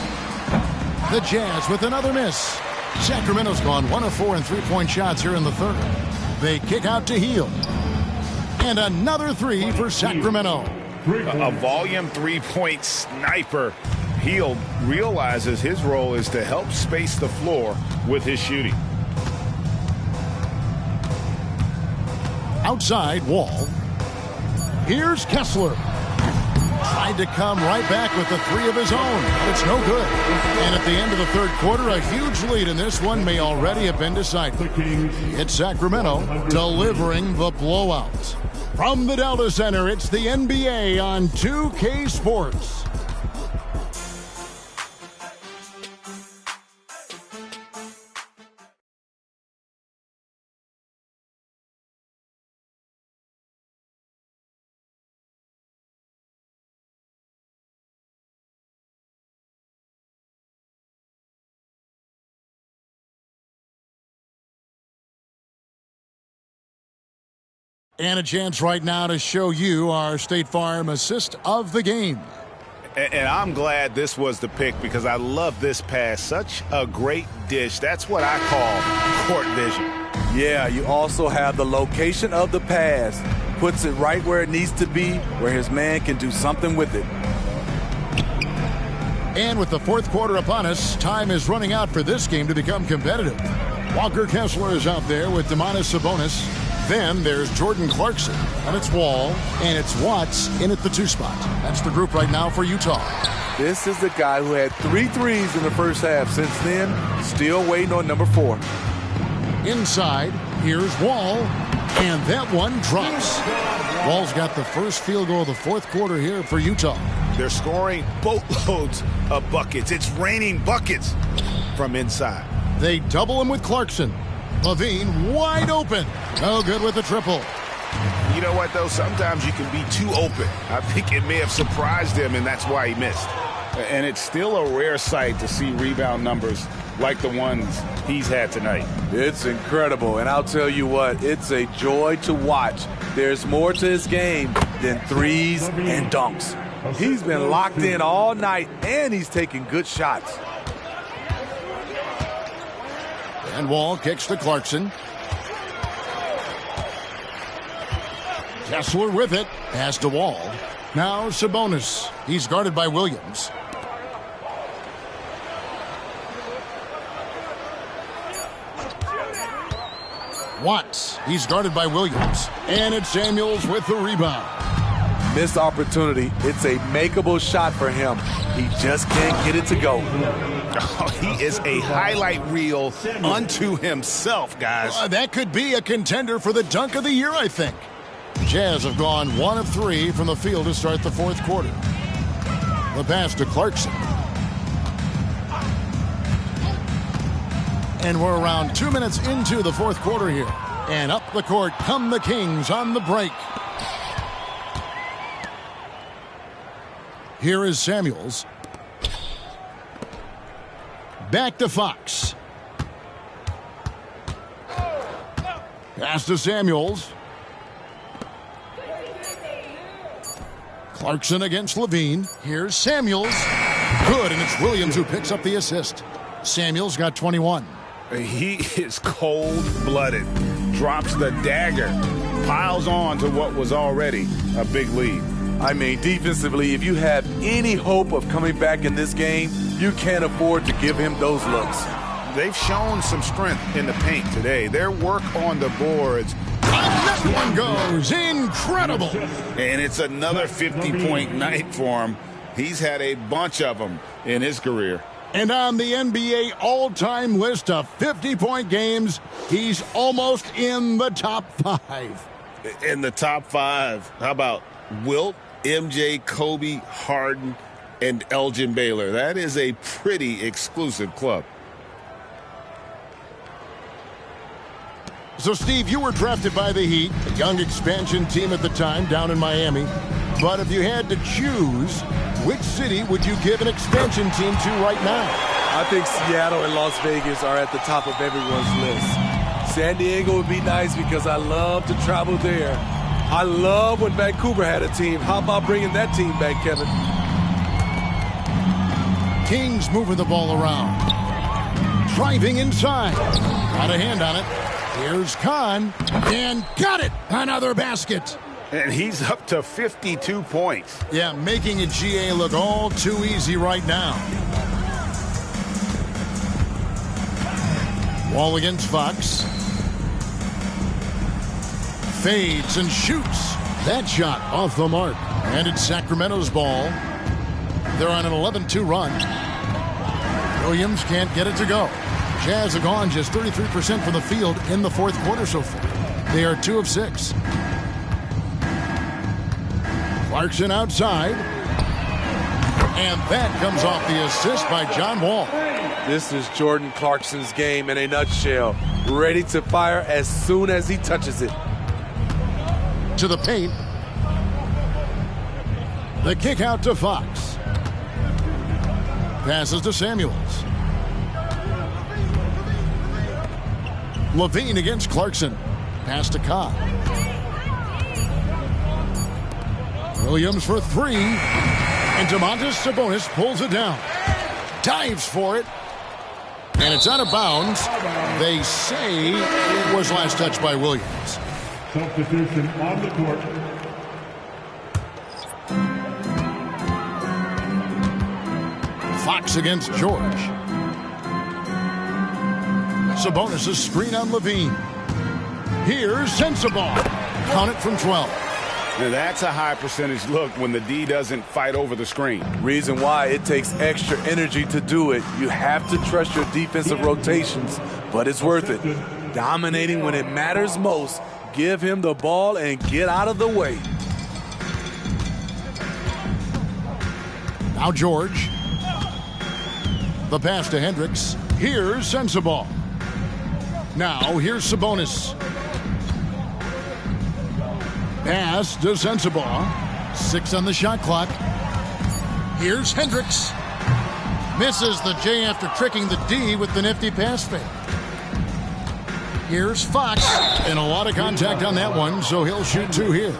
The Jazz with another miss. Sacramento's gone 1 of 4 in three-point shots here in the third. They kick out to Hield. And another 3 for Sacramento. A volume three-point sniper. Hield realizes his role is to help space the floor with his shooting. Outside, Wall. Here's Kessler. Tried to come right back with the three of his own, but it's no good. And at the end of the third quarter, a huge lead in this one may already have been decided. It's Sacramento delivering the blowout. From the Delta Center, it's the NBA on 2K Sports. And a chance right now to show you our State Farm assist of the game. And I'm glad this was the pick because I love this pass. Such a great dish. That's what I call court vision. Yeah, you also have the location of the pass. Puts it right where it needs to be, where his man can do something with it. And with the fourth quarter upon us, time is running out for this game to become competitive. Walker Kessler is out there with Domantas Sabonis. Then there's Jordan Clarkson, and it's Wall, and it's Watts in at the 2 spot. That's the group right now for Utah. This is the guy who had 3 threes in the first half. Since then, still waiting on number 4. Inside, here's Wall, and that one drops. Wall's got the first field goal of the fourth quarter here for Utah. They're scoring boatloads of buckets. It's raining buckets from inside. They double him with Clarkson. LaVine wide open. No good with the triple. You know what, though? Sometimes you can be too open. I think it may have surprised him, and that's why he missed. And it's still a rare sight to see rebound numbers like the ones he's had tonight. It's incredible, and I'll tell you what, it's a joy to watch. There's more to his game than threes and dunks. He's been locked in all night, and he's taking good shots. And Wall kicks to Clarkson. Kessler with it. Pass to Wall. Now Sabonis. He's guarded by Williams. Watts. He's guarded by Williams. And it's Samuels with the rebound. Missed opportunity. It's a makeable shot for him. He just can't get it to go. Oh, he is a highlight reel unto himself, guys. That could be a contender for the dunk of the year, I think. Jazz have gone 1 of 3 from the field to start the fourth quarter. The pass to Clarkson. And we're around 2 minutes into the fourth quarter here. And up the court come the Kings on the break. Here is Samuels. Back to Fox. Pass to Samuels. Clarkson against LaVine. Here's Samuels. Good, and it's Williams who picks up the assist. Samuels got 21. He is cold-blooded. Drops the dagger. Piles on to what was already a big lead. I mean, defensively, if you have any hope of coming back in this game, you can't afford to give him those looks. They've shown some strength in the paint today. Their work on the boards. That one goes. Incredible. And it's another 50-point night for him. He's had a bunch of them in his career. And on the NBA all-time list of 50-point games, he's almost in the top 5. In the top 5. How about Wilt, MJ, Kobe, Harden, and Elgin Baylor? That is a pretty exclusive club. So, Steve, you were drafted by the Heat, a young expansion team at the time down in Miami. But if you had to choose, which city would you give an expansion team to right now? I think Seattle and Las Vegas are at the top of everyone's list. San Diego would be nice because I love to travel there. I love when Vancouver had a team. How about bringing that team back, Kevin? Kings moving the ball around. Driving inside. Got a hand on it. Here's Khan. And got it. Another basket. And he's up to 52 points. Yeah, making a GA look all too easy right now. Wall against Fox. Fades and shoots. That shot off the mark. And it's Sacramento's ball. They're on an 11-2 run. Williams can't get it to go. Jazz have gone just 33% from the field in the fourth quarter so far. They are 2 of 6. Clarkson outside. And that comes off the assist by John Wall. This is Jordan Clarkson's game in a nutshell. Ready to fire as soon as he touches it. To the paint. The kick out to Fox. Passes to Samuels. Levine against Clarkson. Pass to Cobb. Williams for 3. And Domantas Sabonis pulls it down. Dives for it. And it's out of bounds. They say it was last touched by Williams. Substitution on the court. Fox against George. Sabonis' screen on Levine. Here's Sensabaugh. Count it from 12. Now that's a high percentage look when the D doesn't fight over the screen. Reason why it takes extra energy to do it. You have to trust your defensive rotations, but it's worth it. Dominating when it matters most. Give him the ball and get out of the way. Now George. The pass to Hendricks. Here's Sensabaugh. Now here's Sabonis. Pass to Sensabaugh. 6 on the shot clock. Here's Hendricks. Misses the J after tricking the D with the nifty pass fake. Here's Fox. And a lot of contact on that one, so he'll shoot 2 here.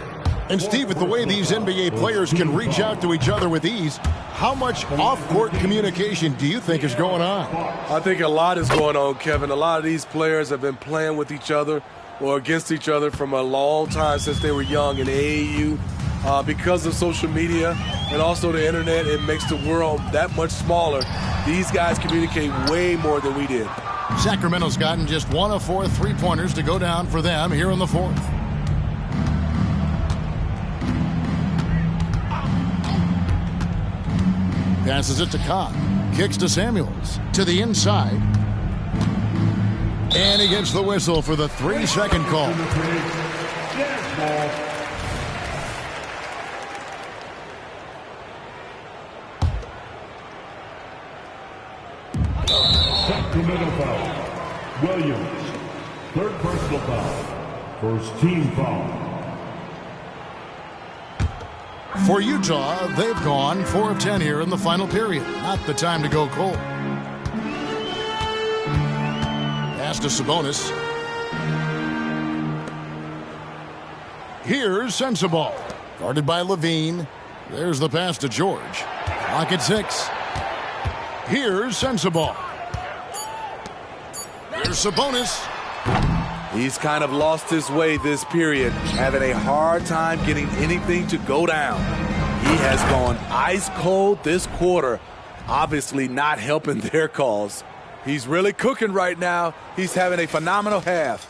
And Steve, with the way these NBA players can reach out to each other with ease, how much off-court communication do you think is going on? I think a lot is going on, Kevin. A lot of these players have been playing with each other or against each other from a long time since they were young in AAU. Because of social media and also the internet, it makes the world that much smaller. These guys communicate way more than we did. Sacramento's gotten just 1 of 4 3-pointers to go down for them here in the fourth. Passes it to Cobb. Kicks to Samuels. To the inside. And he gets the whistle for the 3-second call. Sacramento foul. Williams. 3rd personal foul. 1st team foul. For Utah, they've gone 4 of 10 here in the final period. Not the time to go cold. Pass to Sabonis. Here's Sensabaugh. Guarded by Levine. There's the pass to George. Clock at 6. Here's Sensabaugh. Here's Sabonis. He's kind of lost his way this period, having a hard time getting anything to go down. He has gone ice cold this quarter, obviously not helping their cause. He's really cooking right now. He's having a phenomenal half.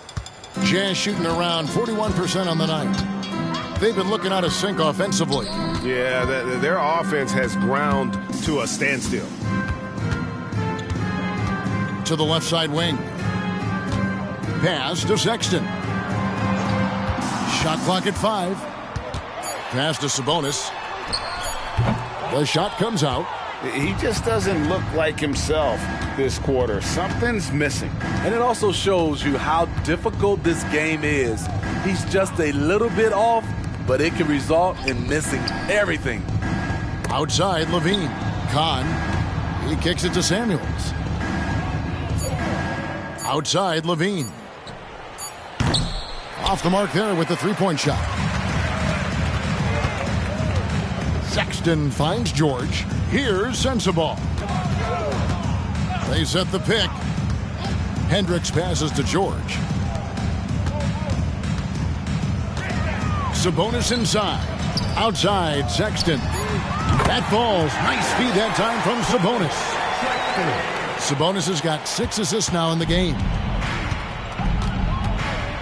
Jazz shooting around 41% on the night. They've been looking out of sync offensively. Yeah, their offense has ground to a standstill. To the left side wing. Pass to Sexton. Shot clock at 5. Pass to Sabonis. The shot comes out. He just doesn't look like himself this quarter. Something's missing. And it also shows you how difficult this game is. He's just a little bit off, but it can result in missing everything. Outside, Levine. Kahn. He kicks it to Samuels. Outside, Levine. Off the mark there with the 3-point shot. Sexton finds George. Here's Sensabaugh. They set the pick. Hendricks passes to George. Sabonis inside. Outside, Sexton. That falls. Nice speed that time from Sabonis. Sabonis has got 6 assists now in the game.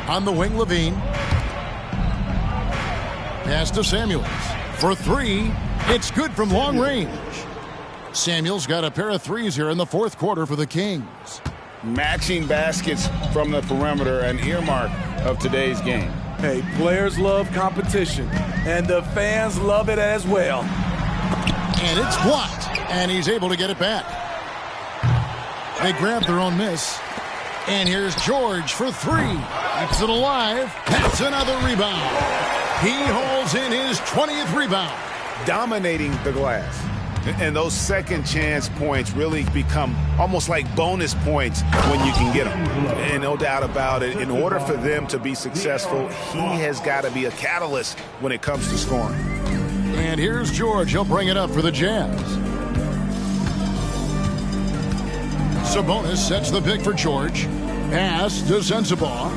On the wing, Levine. Pass to Samuels. For three, it's good from long range. Samuels got a pair of threes here in the fourth quarter for the Kings. Matching baskets from the perimeter, an earmark of today's game. Hey, players love competition, and the fans love it as well. And it's blocked, and he's able to get it back. They grab their own miss. And here's George for three. Keeps it alive. That's another rebound. He holds in his 20th rebound. Dominating the glass. And those second chance points really become almost like bonus points when you can get them. And no doubt about it, in order for them to be successful, he has got to be a catalyst when it comes to scoring. And here's George. He'll bring it up for the Jazz. Sabonis sets the pick for George. Pass to Sensabaugh.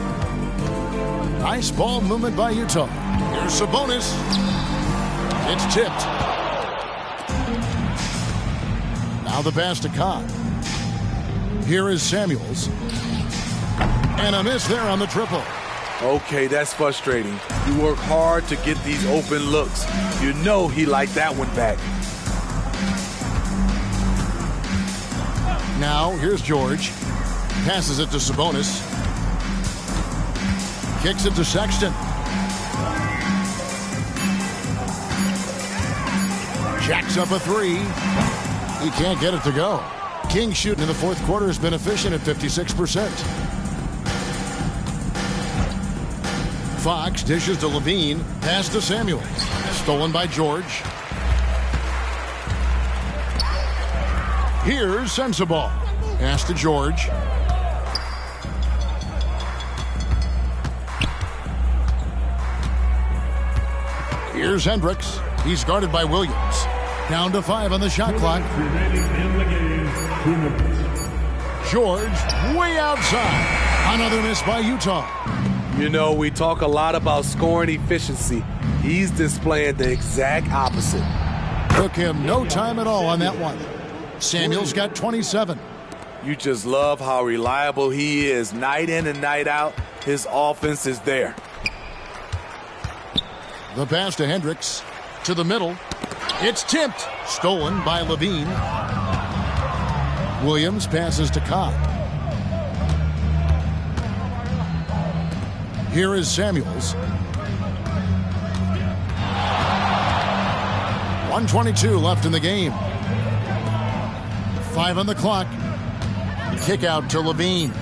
Nice ball movement by Utah. Here's Sabonis. It's tipped. Now the pass to Cobb. Here is Samuels. And a miss there on the triple. Okay, that's frustrating. You work hard to get these open looks. You know he liked that one back. Now, here's George. Passes it to Sabonis. Kicks it to Sexton. Jacks up a three. He can't get it to go. King shooting in the fourth quarter has been efficient at 56%. Fox dishes to Levine. Pass to Samuels. Stolen by George. Here's Sensabaugh. Pass to George. Here's Hendricks. He's guarded by Williams. Down to 5 on the shot clock. George way outside. Another miss by Utah. You know, we talk a lot about scoring efficiency. He's displaying the exact opposite. Took him no time at all on that one. Samuels got 27. You just love how reliable he is. Night in and night out, his offense is there. The pass to Hendricks. To the middle. It's tipped. Stolen by Levine. Williams passes to Cobb. Here is Samuels. 1:22 left in the game. 5 on the clock. Kick out to Levine.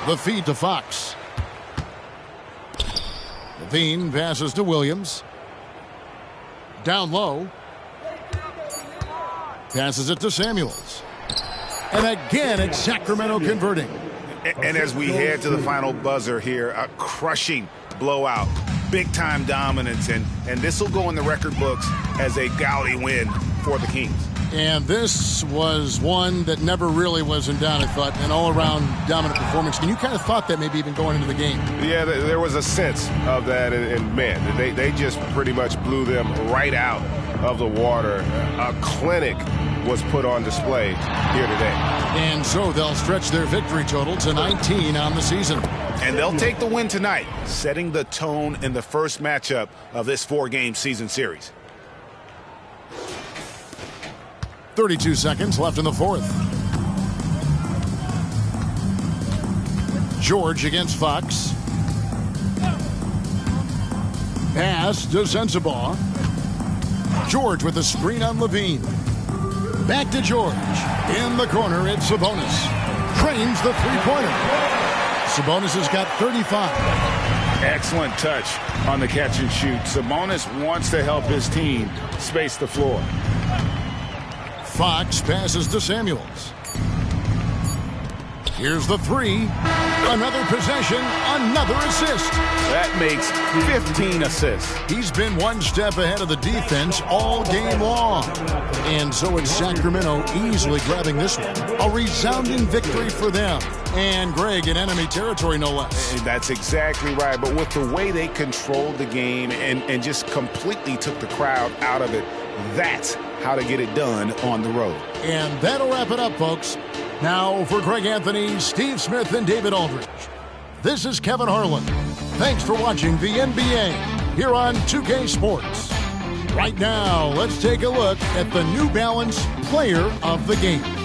The feed to Fox. Levine passes to Williams. Down low. Passes it to Samuels. And again, it's Sacramento converting. And as we head to the final buzzer here, a crushing blowout, big-time dominance, and this will go in the record books as a gaudy win for the Kings. And this was one that never really was in doubt, I thought, an all-around dominant performance. And you kind of thought that maybe even going into the game. Yeah, there was a sense of that, and man, they just pretty much blew them right out of the water. A clinic was put on display here today. And so they'll stretch their victory total to 19 on the season. And they'll take the win tonight, setting the tone in the first matchup of this 4-game season series. 32 seconds left in the fourth. George against Fox. Pass to Sensabaugh. George with a screen on Levine. Back to George. In the corner, it's Sabonis. Trains the three-pointer. Sabonis has got 35. Excellent touch on the catch and shoot. Sabonis wants to help his team space the floor. Fox passes to Samuels. Here's the three. Another possession, another assist. That makes 15 assists. He's been one step ahead of the defense all game long. And so it's Sacramento easily grabbing this one. A resounding victory for them. And Greg in enemy territory, no less. That's exactly right. But with the way they controlled the game and just completely took the crowd out of it, that's how to get it done on the road. And that'll wrap it up, folks. Now for Greg Anthony, Steve Smith, and David Aldridge, this is Kevin Harlan. Thanks for watching the NBA. here on 2K Sports. Right now, let's take a look at the New Balance Player of the Game.